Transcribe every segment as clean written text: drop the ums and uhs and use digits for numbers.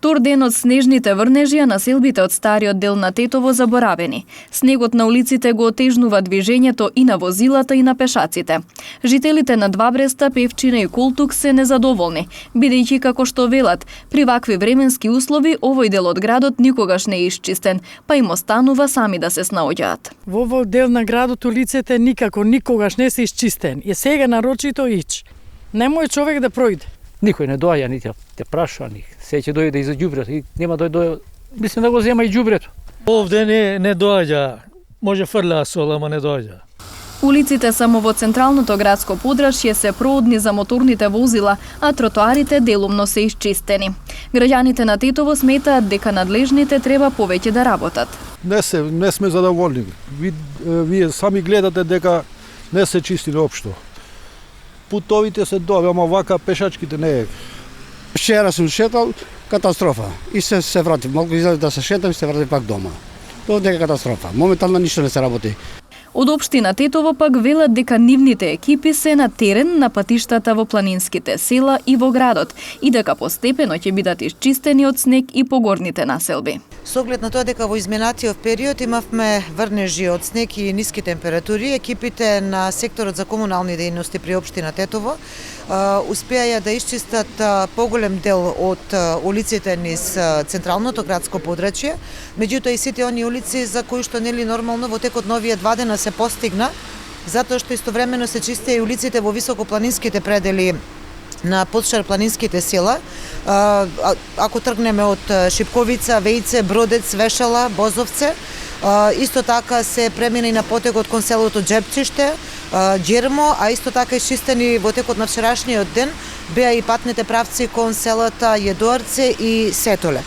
Втор ден од снежните врнежи, а населбите од стариот дел на Тетово заборавени. Снегот на улиците го отежнува движењето и на возилата и на пешаците. Жителите на Двабреста, Певчина и Колтук се незадоволни, бидејќи како што велат, при вакви временски услови овој дел од градот никогаш не е исчистен, па им останува сами да се снаоѓаат. Во овој дел на градот улиците никогаш не се исчистен. И сега нарочито ич. Немој човек да пројде. Никој не доаѓа, нити те праша, ни се ќе дојде и за ѓубрето, и нема дојде, мислам да го зема и ѓубрето. Овде не доаѓа, може фрла сол, ама не доаѓа. Улиците само во централното градско подрашје се проодни за моторните возила, а тротоарите делумно се исчистени. Граѓаните на Тетово сметаат дека надлежните треба повеќе да работат. Не сме задоволни. Вие сами гледате дека не се чисти општо. Путовите се добри, ама вака пешачките не е. Вчера сум шетал, катастрофа. И се вратив, малку излезе да се шетам и се вратив пак дома. Тоа е катастрофа. Моментално ништо не се работи. Од општина Тетово пак велат дека нивните екипи се на терен на патиштата во планинските села и во градот и дека постепено ќе бидат исчистени од снег и погорните населби. Со оглед на тоа дека во изминатиот период имавме врнежи од снег и ниски температури, екипите на секторот за комунални дејности при општина Тетово успеаја да исчистат поголем дел од улиците низ централното градско подрачје, меѓутоа и сите оние улици за кои што нели нормално во текот на овие 2 дена се постигна, затоа што истовремено се чистеа и улиците во високопланинските предели на подшарпланинските села. Ако тргнеме од Шипковица, Вејце, Бродец, Вешала, Бозовце, исто така се премина и на потегот кон селото Джепчиште, Џермо, а исто така исчистени во текот на вчерашниот ден беа и патните правци кон селата Једоарце и Сетоле.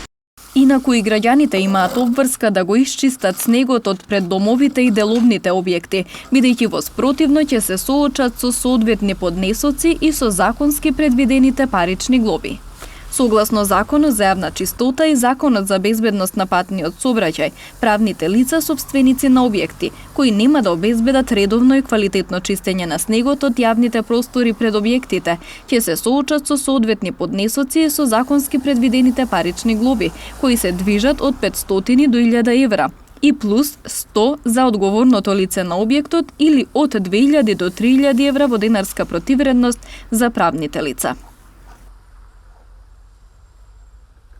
Инаку и граѓаните имаат обврска да го исчистат снегот од пред домовите и деловните објекти, бидејќи во спротивно ќе се соочат со соодветни поднесоци и со законски предвидените парични глоби. Согласно Законот за јавна чистота и Законот за безбедност на патниот сообраќај, правните лица сопственици на објекти, кои нема да обезбедат редовно и квалитетно чистење на снегот од јавните простори пред објектите, ќе се соочат со соодветни поднесоци и со законски предвидените парични глоби, кои се движат од 500 до 1000 евра и плюс 100 за одговорното лице на објектот или од 2000 до 3000 евра во денарска противредност за правните лица.